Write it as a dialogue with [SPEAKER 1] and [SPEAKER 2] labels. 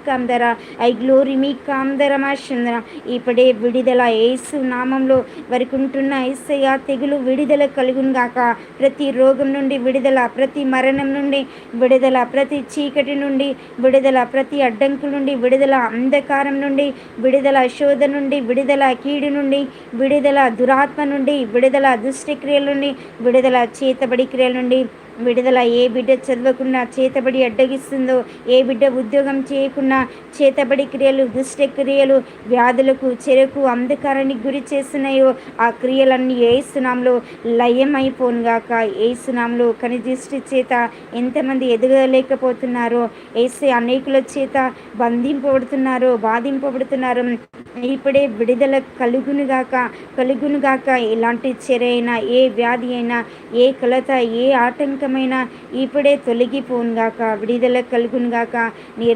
[SPEAKER 1] కందర I glory మీ కాందరమాశందర. ఇప్పుడే విడుదల యేసు నామంలో వారికి ఉంటున్న యేసయ్య తెగులు విడుదల కలుగును గాక. ప్రతి రోగం నుండి విడుదల, ప్రతి మరణం నుండి విడుదల, ప్రతి చీకటి నుండి విడుదల, ప్రతి అడ్డంకుల నుండి విడుదల, అంధకారం నుండి విడుదల, శోధ నుండి విడుదల, కీడు నుండి విడుదల, దురాత్మ నుండి విడుదల, దుష్టక్రియల నుండి విడుదల, చేతబడి క్రియల నుండి విడుదల. ఏ బిడ్డ చదవకుండా చేతబడి అడ్డగిస్తుందో, ఏ బిడ్డ ఉద్యోగం చేయకుండా చేతబడి క్రియలు, దుష్ట క్రియలు, వ్యాధులకు, చెరకు, అంధకారానికి గురి చేస్తున్నాయో ఆ క్రియలన్నీ ఏసునాంలో లయమైపోనుగాక. ఏసునాంలో కనిదృష్టి చేత ఎంతమంది ఎదగలేకపోతున్నారో, ఏసే అనేకుల చేత బంధింపబడుతున్నారో, బాధింపబడుతున్నారో, ఇప్పుడే విడుదల కలుగునుగాక. ఎలాంటి చెర అయినా, ఏ వ్యాధి అయినా, ఏ కలత, ఏ ఆటంకమైనా ఇప్పుడే తొలగిపోనుగాక. విడుదల కలుగునుగాక. నీ